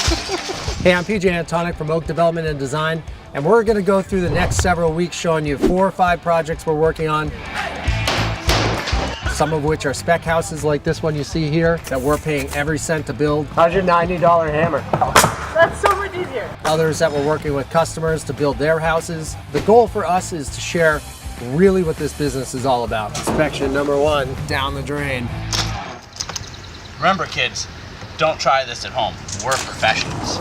Hey, I'm PJ Antonic from Oak Development and Design, and we're going to go through the next several weeks showing you 4 or 5 projects we're working on. Some of which are spec houses like this one you see here that we're paying every cent to build. How's your $90 hammer? That's so much easier. Others that we're working with customers to build their houses. The goal for us is to share really what this business is all about. Inspection number 1, down the drain. Remember, kids, don't try this at home. We're professionals.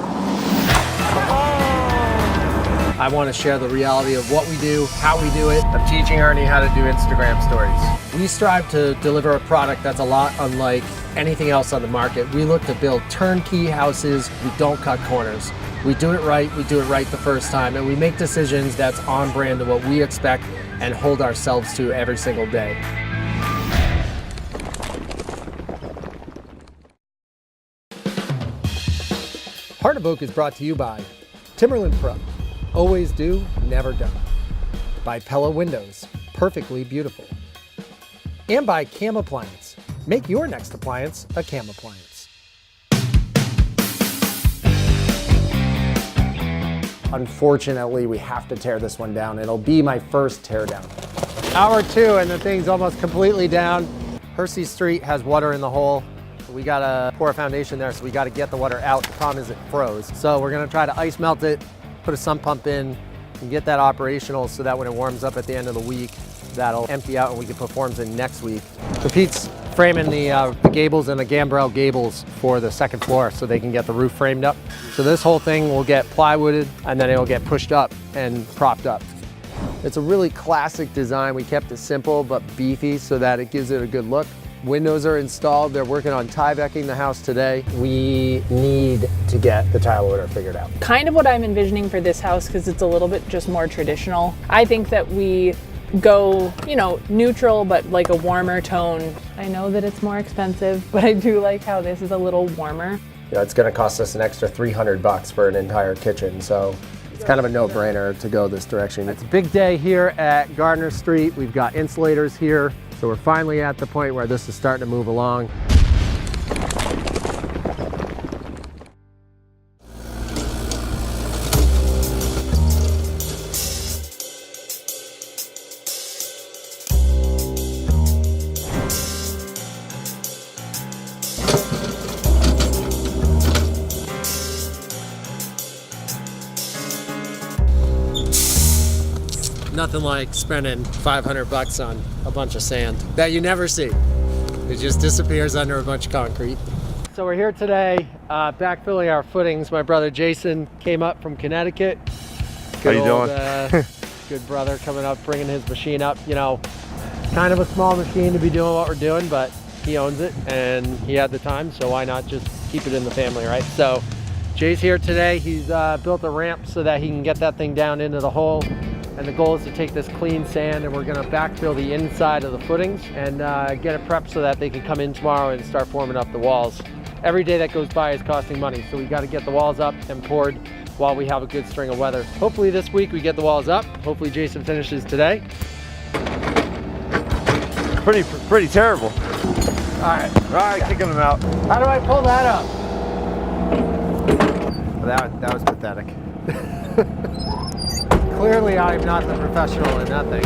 I want to share the reality of what we do, how we do it. I'm teaching Ernie how to do Instagram stories. We strive to deliver a product that's a lot unlike anything else on the market. We look to build turnkey houses. We don't cut corners. We do it right the first time, and we make decisions that's on brand to what we expect and hold ourselves to every single day. Heart of Oak is brought to you by Timberland Pro. Always do, never done. By Pella Windows, perfectly beautiful. And by Cam Appliance. Make your next appliance a Cam Appliance. Unfortunately, we have to tear this one down. It'll be my first tear down. Hour 2 and the thing's almost completely down. Hersey Street has water in the hole. We gotta pour a foundation there, so we gotta get the water out. The problem is it froze. So we're gonna try to ice melt it, put a sump pump in, and get that operational so that when it warms up at the end of the week, that'll empty out and we can put forms in next week. So Pete's framing the gables and the gambrel gables for the second floor so they can get the roof framed up. So this whole thing will get plywooded and then it'll get pushed up and propped up. It's a really classic design. We kept it simple but beefy so that it gives it a good look. Windows are installed. They're working on Tyvecking the house today. We need to get the tile order figured out. Kind of what I'm envisioning for this house, because it's a little bit just more traditional. I think that we go, neutral, but like a warmer tone. I know that it's more expensive, but I do like how this is a little warmer. It's gonna cost us an extra $300 for an entire kitchen, so it's kind of a no-brainer to go this direction. It's a big day here at Gardner Street. We've got insulators here. So we're finally at the point where this is starting to move along. Nothing like spending $500 on a bunch of sand that you never see. It just disappears under a bunch of concrete. So we're here today backfilling our footings. My brother Jason came up from Connecticut. How you doing? Good brother coming up, bringing his machine up. Kind of a small machine to be doing what we're doing, but he owns it and he had the time, so why not just keep it in the family, right? So Jay's here today. He's built a ramp so that he can get that thing down into the hole. And the goal is to take this clean sand and we're gonna backfill the inside of the footings and get it prepped so that they can come in tomorrow and start forming up the walls. Every day that goes by is costing money, so we gotta get the walls up and poured while we have a good string of weather. Hopefully this week we get the walls up. Hopefully Jason finishes today. Pretty terrible. All right, kicking them out. How do I pull that up? That was pathetic. Clearly, I'm not the professional in that thing.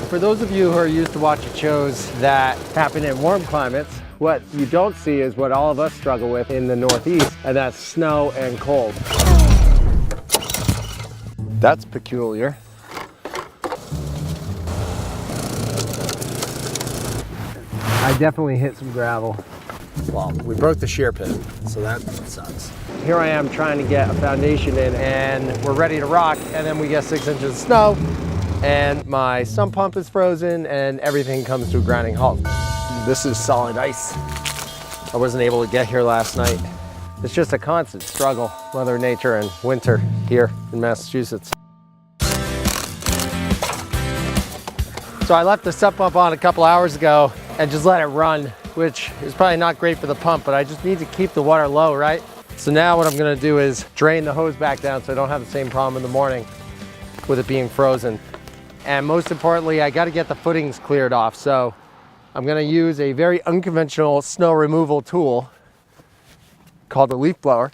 For those of you who are used to watching shows that happen in warm climates, what you don't see is what all of us struggle with in the Northeast, and that's snow and cold. That's peculiar. I definitely hit some gravel. Well, we broke the shear pin, so that sucks. Here I am trying to get a foundation in and we're ready to rock, and then we get 6 inches of snow and my sump pump is frozen and everything comes to a grinding halt. This is solid ice. I wasn't able to get here last night. It's just a constant struggle, Mother Nature and winter here in Massachusetts. So I left the sump pump on a couple hours ago and just let it run, which is probably not great for the pump, but I just need to keep the water low, right? So now what I'm gonna do is drain the hose back down so I don't have the same problem in the morning with it being frozen. And most importantly, I gotta get the footings cleared off. So I'm gonna use a very unconventional snow removal tool called the leaf blower.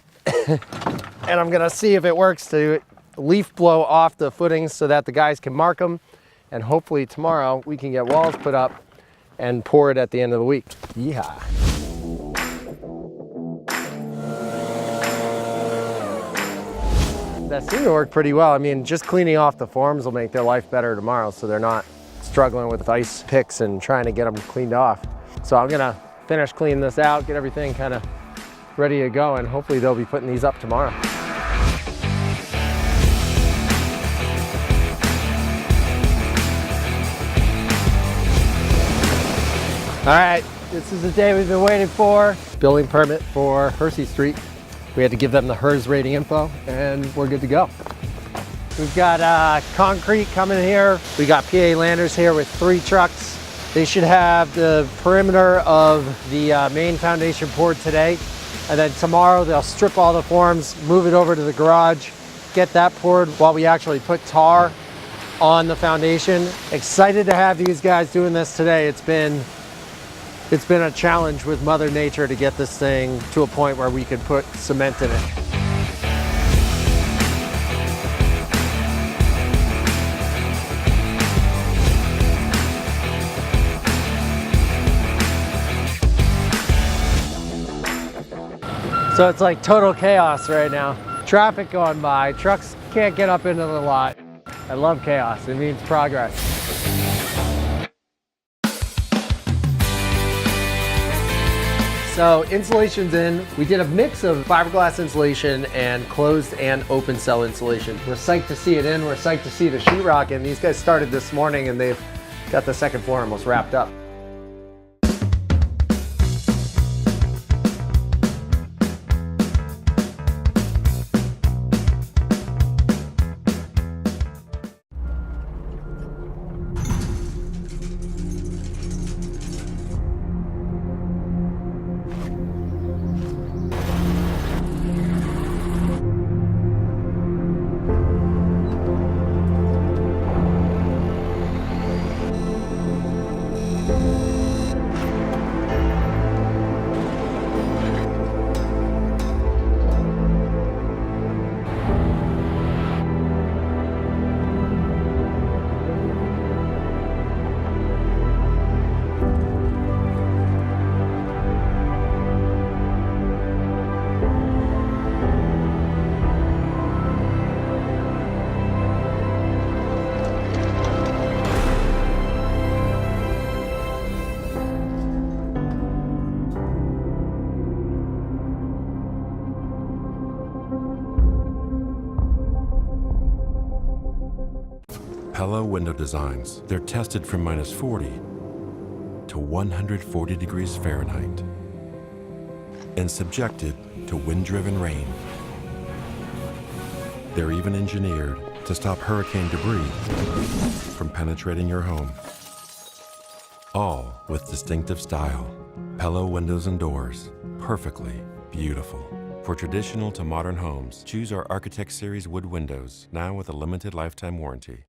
And I'm gonna see if it works to leaf blow off the footings so that the guys can mark them. And hopefully tomorrow we can get walls put up and pour it at the end of the week. Yeehaw. That seemed to work pretty well. I mean, just cleaning off the forms will make their life better tomorrow so they're not struggling with ice picks and trying to get them cleaned off. So I'm gonna finish cleaning this out, get everything kind of ready to go, and hopefully they'll be putting these up tomorrow. All right, this is the day we've been waiting for. Building permit for Hersey Street. We had to give them the HERS rating info and we're good to go. We've got concrete coming here. We got PA Landers here with 3 trucks. They should have the perimeter of the main foundation poured today. And then tomorrow they'll strip all the forms, move it over to the garage, get that poured while we actually put tar on the foundation. Excited to have these guys doing this today. It's been a challenge with Mother Nature to get this thing to a point where we could put cement in it. So it's like total chaos right now. Traffic going by, trucks can't get up into the lot. I love chaos, it means progress. So insulation's in. We did a mix of fiberglass insulation and closed and open cell insulation. We're psyched to see it in. We're psyched to see the sheetrock in. These guys started this morning and they've got the second floor almost wrapped up. Pella window designs. They're tested from -40 to 140 degrees Fahrenheit and subjected to wind-driven rain. They're even engineered to stop hurricane debris from penetrating your home. All with distinctive style. Pella windows and doors. Perfectly beautiful. For traditional to modern homes, choose our Architect Series wood windows, now with a limited lifetime warranty.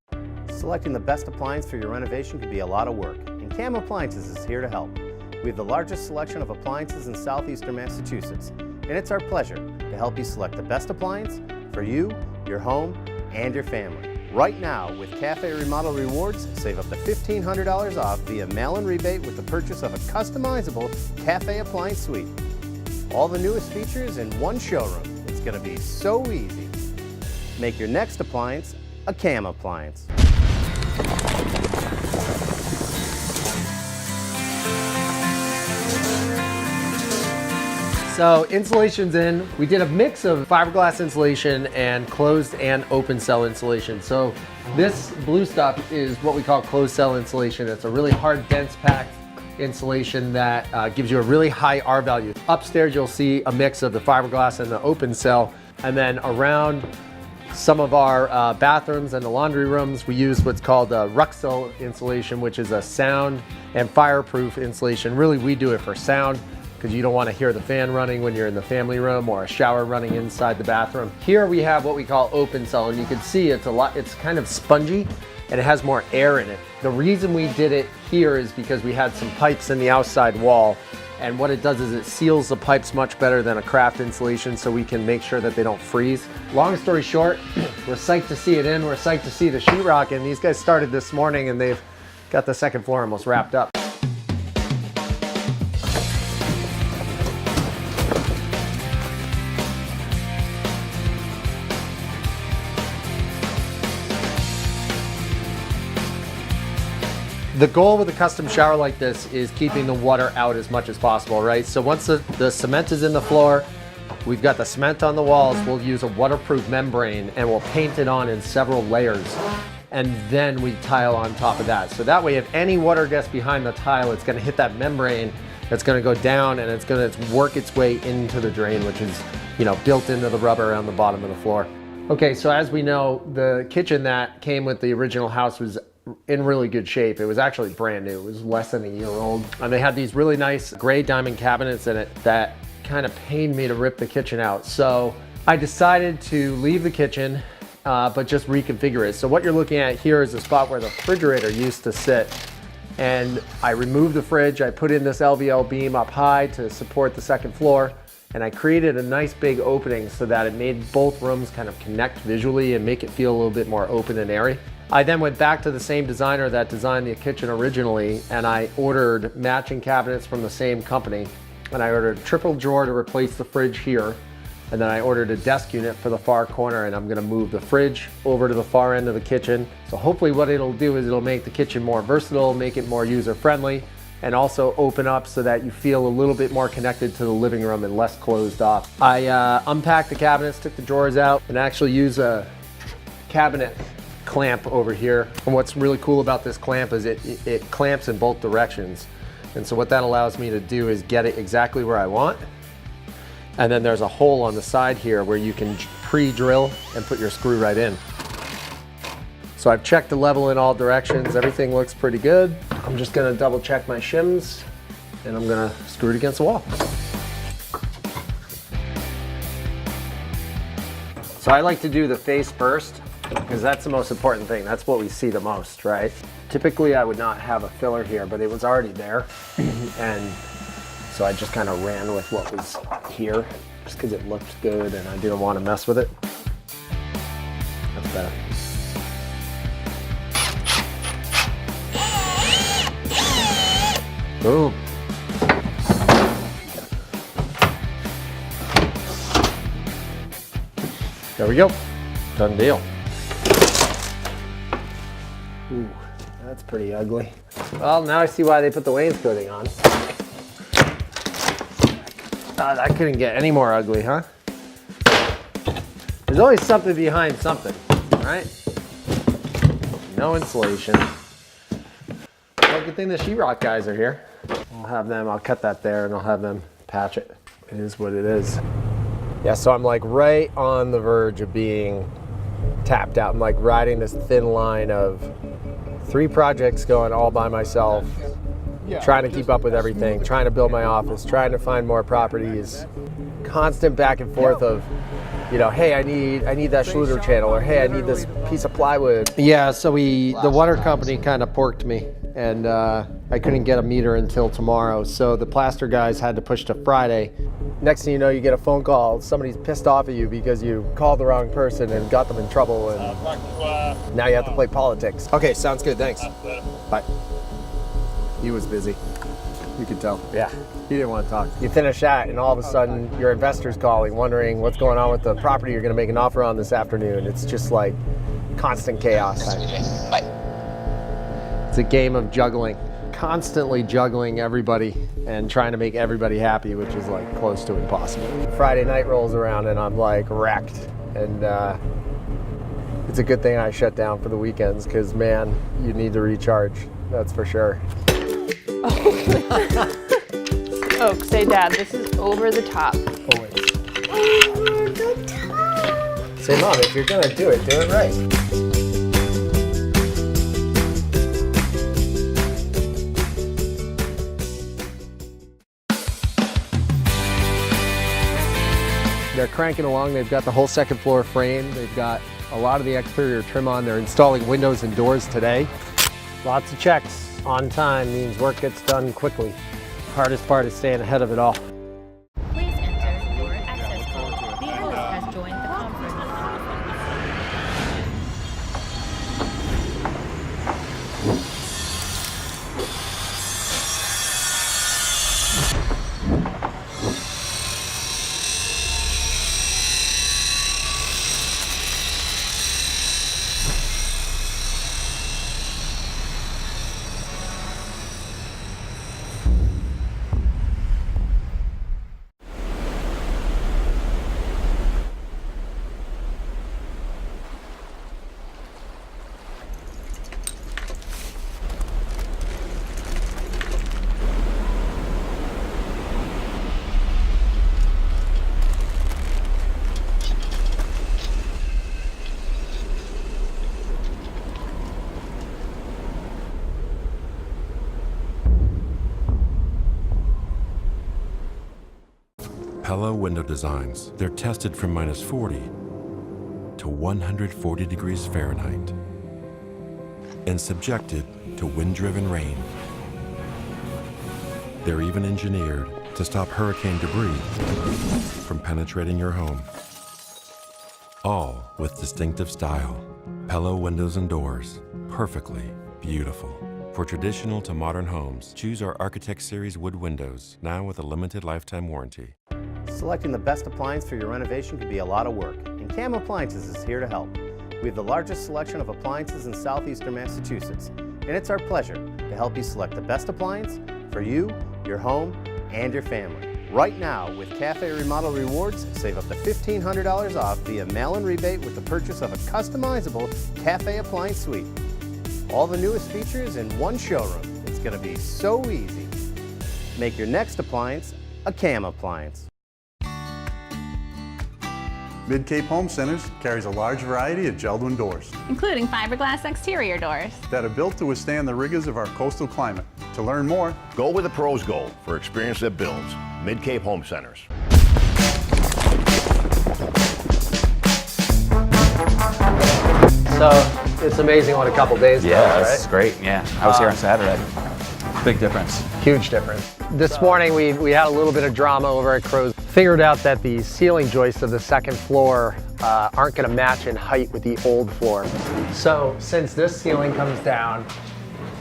Selecting the best appliance for your renovation can be a lot of work, and CAM Appliances is here to help. We have the largest selection of appliances in southeastern Massachusetts, and it's our pleasure to help you select the best appliance for you, your home, and your family. Right now, with Cafe Remodel Rewards, save up to $1,500 off via mail-in rebate with the purchase of a customizable Cafe Appliance Suite. All the newest features in one showroom. It's going to be so easy. Make your next appliance a CAM appliance. So insulation's in. We did a mix of fiberglass insulation and closed and open cell insulation. So this blue stuff is what we call closed cell insulation. It's a really hard, dense packed insulation that gives you a really high R value. Upstairs you'll see a mix of the fiberglass and the open cell, and then around some of our bathrooms and the laundry rooms we use what's called Ruxel insulation, which is a sound and fireproof insulation. Really, we do it for sound, because you don't want to hear the fan running when you're in the family room or a shower running inside the bathroom. Here we have what we call open cell, and you can see it's kind of spongy and it has more air in it. The reason we did it here is because we had some pipes in the outside wall, and what it does is it seals the pipes much better than a craft insulation, so we can make sure that they don't freeze. Long story short, we're psyched to see it in, we're psyched to see the sheetrock in. These guys started this morning and they've got the second floor almost wrapped up. The goal with a custom shower like this is keeping the water out as much as possible, right? So once the cement is in the floor, we've got the cement on the walls, we'll use a waterproof membrane and we'll paint it on in several layers. And then we tile on top of that. So that way, if any water gets behind the tile, it's gonna hit that membrane, it's gonna go down and it's gonna work its way into the drain, which is, built into the rubber on the bottom of the floor. Okay, so as we know, the kitchen that came with the original house was in really good shape. It was actually brand new. It was less than a year old. And they had these really nice gray diamond cabinets in it that kind of pained me to rip the kitchen out. So I decided to leave the kitchen, but just reconfigure it. So what you're looking at here is the spot where the refrigerator used to sit. And I removed the fridge. I put in this LVL beam up high to support the second floor. And I created a nice big opening so that it made both rooms kind of connect visually and make it feel a little bit more open and airy. I then went back to the same designer that designed the kitchen originally, and I ordered matching cabinets from the same company. And I ordered a triple drawer to replace the fridge here. And then I ordered a desk unit for the far corner, and I'm gonna move the fridge over to the far end of the kitchen. So hopefully what it'll do is it'll make the kitchen more versatile, make it more user-friendly, and also open up so that you feel a little bit more connected to the living room and less closed off. I unpacked the cabinets, took the drawers out, and actually use a cabinet clamp over here. And what's really cool about this clamp is it clamps in both directions. And so what that allows me to do is get it exactly where I want. And then there's a hole on the side here where you can pre-drill and put your screw right in. So I've checked the level in all directions. Everything looks pretty good. I'm just gonna double check my shims and I'm gonna screw it against the wall. So I like to do the face first, because that's the most important thing. That's what we see the most, right? Typically I would not have a filler here, but it was already there. And so I just kind of ran with what was here just because it looked good and I didn't want to mess with it. That's better. Boom. There we go. Done deal. Ooh, that's pretty ugly. Well, now I see why they put the wainscoting on. That couldn't get any more ugly, huh? There's always something behind something, right? No insulation. Well, good thing the sheetrock guys are here. I'll cut that there and I'll have them patch it. It is what it is. Yeah, so I'm like right on the verge of being tapped out. I'm like riding this thin line of 3 projects going all by myself, trying to keep up with everything, trying to build my office, trying to find more properties, constant back and forth of, hey, I need that Schluter channel, or hey, I need this piece of plywood. Yeah, so the water company kind of porked me, and I couldn't get a meter until tomorrow, so the plaster guys had to push to Friday. Next thing you know, you get a phone call, somebody's pissed off at you because you called the wrong person and got them in trouble, and now you have to play politics. Okay, sounds good, thanks. Bye. He was busy. You could tell. Yeah, he didn't want to talk. You finish that, and all of a sudden, your investor's calling, wondering what's going on with the property you're going to make an offer on this afternoon. It's just like constant chaos. Bye. It's a game of juggling. Constantly juggling everybody and trying to make everybody happy, which is like close to impossible. Friday night rolls around and I'm like wrecked, and it's a good thing I shut down for the weekends, because man, you need to recharge, that's for sure. Oak, say Dad, this is over the top. Always. Over the top. Say Mom, if you're gonna do it right. They're cranking along. They've got the whole second floor frame. They've got a lot of the exterior trim on. They're installing windows and doors today. Lots of checks on time means work gets done quickly. Hardest part is staying ahead of it all. Please enter your access code. The host has joined the conference. Pella window designs. They're tested from -40 to 140 degrees Fahrenheit and subjected to wind-driven rain. They're even engineered to stop hurricane debris from penetrating your home. All with distinctive style. Pella windows and doors. Perfectly beautiful. For traditional to modern homes, choose our Architect Series wood windows, now with a limited lifetime warranty. Selecting the best appliance for your renovation can be a lot of work, and Cam Appliances is here to help. We have the largest selection of appliances in southeastern Massachusetts, and it's our pleasure to help you select the best appliance for you, your home, and your family. Right now, with Cafe Remodel Rewards, save up to $1,500 off via mail-in rebate with the purchase of a customizable Cafe Appliance Suite. All the newest features in one showroom. It's going to be so easy. Make your next appliance a Cam appliance. Mid-Cape Home Centers carries a large variety of Geldwin doors including fiberglass exterior doors that are built to withstand the rigors of our coastal climate. To learn more, go where the pros go for experience that builds. Mid-Cape Home Centers. So it's amazing what a couple days does, right? It's great. Yeah, I was here on Saturday. Big difference. Huge difference. This morning we had a little bit of drama over at Crow's. Figured out that the ceiling joists of the second floor aren't going to match in height with the old floor. So since this ceiling comes down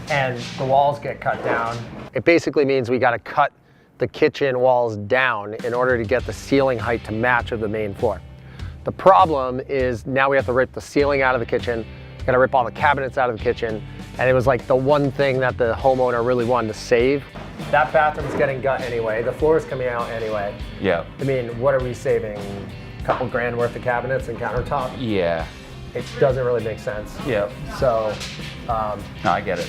and the walls get cut down, it basically means we got to cut the kitchen walls down in order to get the ceiling height to match of the main floor. The problem is now we have to rip the ceiling out of the kitchen, got to rip all the cabinets out of the kitchen, and it was like the one thing that the homeowner really wanted to save. That bathroom's getting gut anyway, the floor's coming out anyway. Yeah. I mean, what are we saving? A couple grand worth of cabinets and countertop? Yeah. It doesn't really make sense. Yeah. So, No, I get it.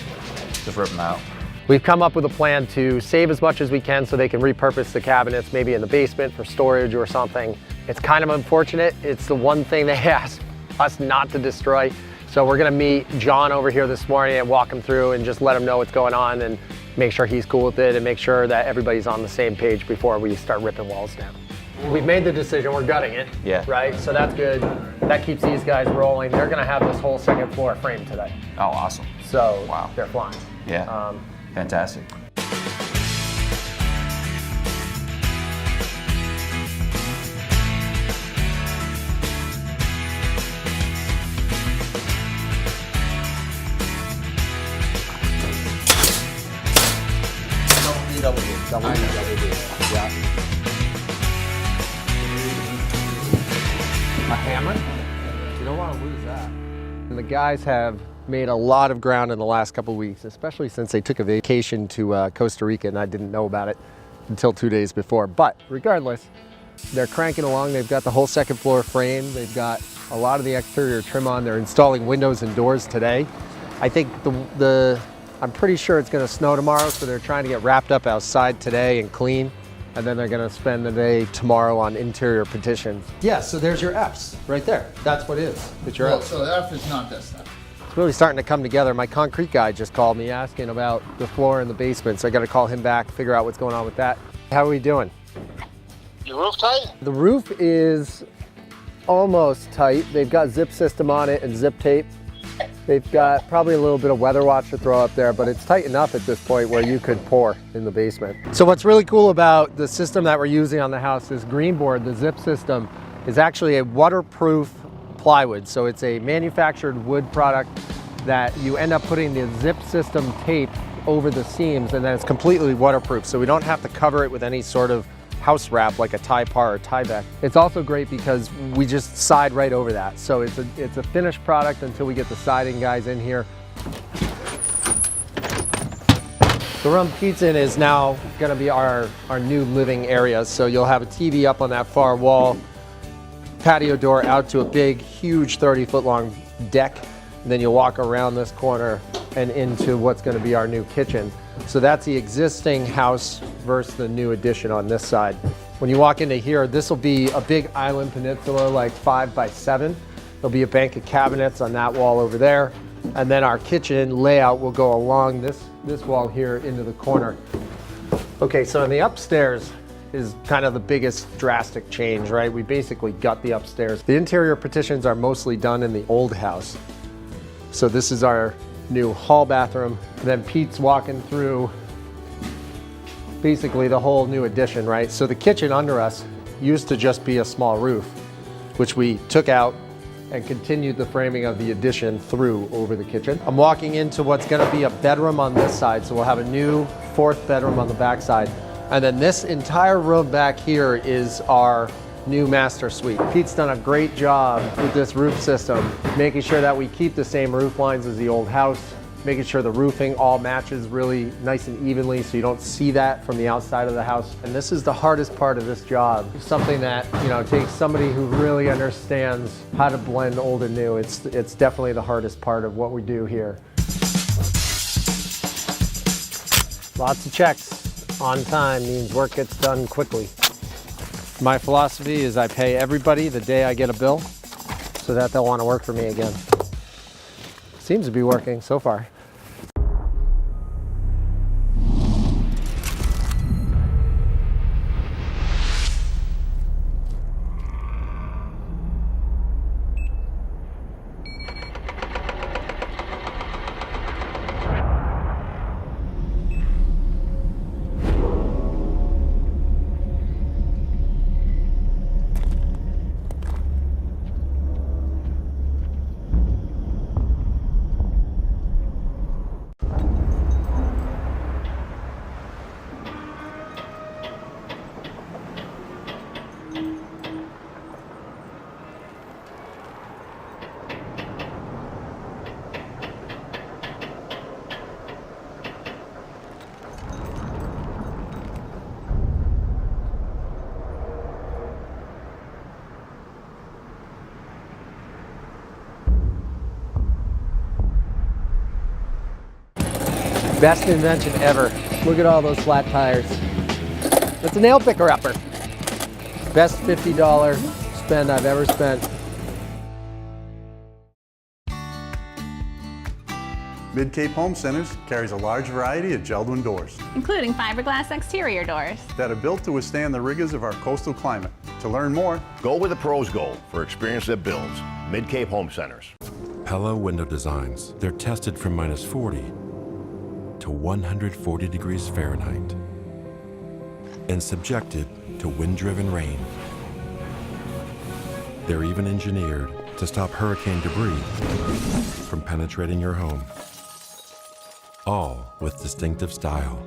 Just rip them out. we've come up with a plan to save as much as we can so they can repurpose the cabinets, maybe in the basement for storage or something. It's kind of unfortunate. It's the one thing they asked us not to destroy. So we're gonna meet John over here this morning and walk him through and just let him know what's going on and make sure he's cool with it and make sure that everybody's on the same page before we start ripping walls down. We've made the decision, we're gutting it, right? So that's good. That keeps these guys rolling. They're gonna have this whole second floor framed today. Oh, awesome. So wow. They're flying. Yeah, fantastic. Double D. Yeah. A hammer? You don't want to lose that. And the guys have made a lot of ground in the last couple of weeks, especially since they took a vacation to Costa Rica, and I didn't know about it until 2 days before. But regardless, they're cranking along. They've got the whole second floor frame. They've got a lot of the exterior trim on. They're installing windows and doors today. I think I'm pretty sure it's going to snow tomorrow, so they're trying to get wrapped up outside today and clean, and then they're going to spend the day tomorrow on interior petitions. Yeah, so there's your Fs right there. That's what it is. It's your F. So the F is not this stuff. It's really starting to come together. My concrete guy just called me asking about the floor in the basement, so I got to call him back, figure out what's going on with that. How are we doing? Your roof tight? The roof is almost tight. They've got zip system on it and zip tape. They've got probably a little bit of weather watch to throw up there, but it's tight enough at this point where you could pour in the basement. So what's really cool about the system that we're using on the house, this green board, the zip system, is actually a waterproof plywood. So it's a manufactured wood product that you end up putting the zip system tape over the seams, and then it's completely waterproof. So we don't have to cover it with any sort of house wrap like a Typar or Tyvek. It's also great because we just side right over that. So it's a finished product until we get the siding guys in here. The room Pete's in is now gonna be our new living area. So you'll have a TV up on that far wall, patio door out to a big, huge 30-foot long deck. And then you'll walk around this corner and into what's gonna be our new kitchen. So that's the existing house versus the new addition on this side. When you walk into here, this will be a big island peninsula, like 5 by 7. There'll be a bank of cabinets on that wall over there. And then our kitchen layout will go along this wall here into the corner. Okay, so in the upstairs is kind of the biggest drastic change, right? We basically gut the upstairs. The interior partitions are mostly done in the old house. So this is our new hall bathroom. And then Pete's walking through basically the whole new addition, right? So the kitchen under us used to just be a small roof, which we took out and continued the framing of the addition through over the kitchen. I'm walking into what's gonna be a bedroom on this side. So we'll have a new 4th bedroom on the back side. And then this entire room back here is our new master suite. Pete's done a great job with this roof system, making sure that we keep the same roof lines as the old house, making sure the roofing all matches really nice and evenly so you don't see that from the outside of the house. And this is the hardest part of this job. Something that, you know, takes somebody who really understands how to blend old and new. It's definitely the hardest part of what we do here. Lots of checks on time means work gets done quickly. My philosophy is I pay everybody the day I get a bill so that they'll want to work for me again. Seems to be working so far. Best invention ever. Look at all those flat tires. That's a nail picker upper. Best $50 spend I've ever spent. Mid-Cape Home Centers carries a large variety of Geldwin doors, including fiberglass exterior doors that are built to withstand the rigors of our coastal climate. To learn more, go where the pros go for experience that builds. Mid-Cape Home Centers. Pella window designs. They're tested from -40 to 140 degrees Fahrenheit and subjected to wind-driven rain. They're even engineered to stop hurricane debris from penetrating your home. All with distinctive style.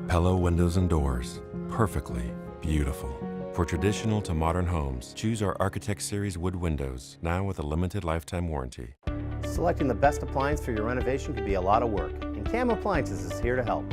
Pella windows and doors. Perfectly beautiful. For traditional to modern homes, choose our Architect Series wood windows, now with a limited lifetime warranty. Selecting the best appliance for your renovation can be a lot of work, and CAM Appliances is here to help.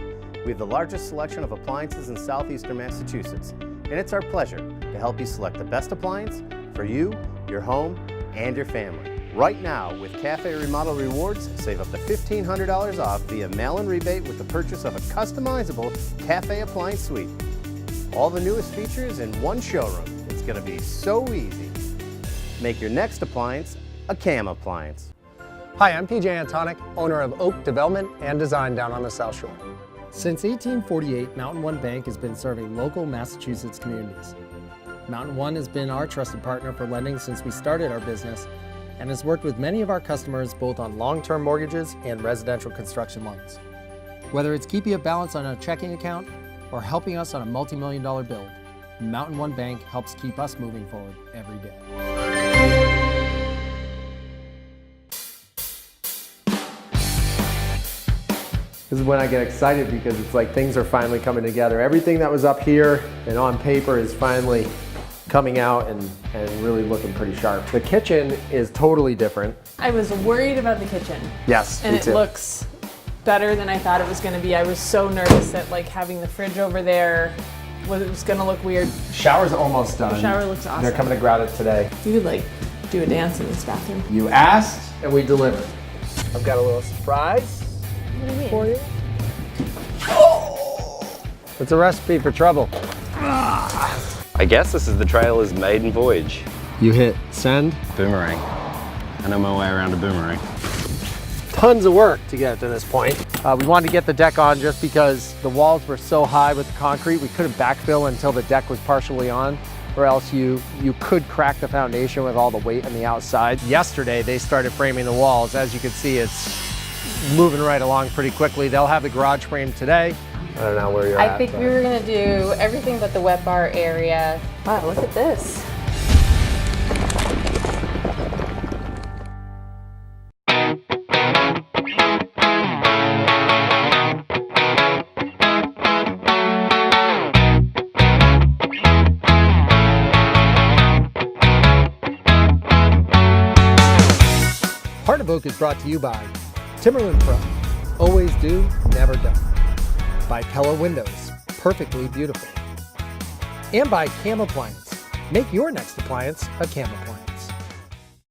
We have the largest selection of appliances in southeastern Massachusetts, and it's our pleasure to help you select the best appliance for you, your home, and your family. Right now, with Cafe Remodel Rewards, save up to $1,500 off via mail-in rebate with the purchase of a customizable Cafe Appliance Suite. All the newest features in one showroom. It's going to be so easy. Make your next appliance a CAM appliance. Hi, I'm PJ Antonic, owner of Oak Development and Design down on the South Shore. Since 1848, Mountain One Bank has been serving local Massachusetts communities. Mountain One has been our trusted partner for lending since we started our business and has worked with many of our customers both on long-term mortgages and residential construction loans. Whether it's keeping a balance on a checking account or helping us on a multi-million-dollar build, Mountain One Bank helps keep us moving forward every day. This is when I get excited because it's like things are finally coming together. Everything that was up here and on paper is finally coming out and really looking pretty sharp. The kitchen is totally different. I was worried about the kitchen. Yes, And me it too. looks better than I thought it was gonna be. I was so nervous that like having the fridge over there was gonna look weird. Shower's almost done. The shower looks awesome. They're coming to grout it today. You could like do a dance in this bathroom. You asked and we delivered. I've got a little surprise for you. It's a recipe for trouble. I guess this is the trailer's maiden voyage. You hit send. Boomerang. I know my way around a boomerang. Tons of work to get to this point. We wanted to get the deck on just because the walls were so high with the concrete, we couldn't backfill until the deck was partially on, or else you could crack the foundation with all the weight on the outside. Yesterday, they started framing the walls. As you can see, it's moving right along pretty quickly. They'll have the garage framed today. I don't know where you're at. I think we were gonna do everything but the wet bar area. Wow, look at this. Heart of Oak is brought to you by Timberland Pro, always do, never done. By Pella Windows, perfectly beautiful. And by Cam Appliance. Make your next appliance a Cam appliance.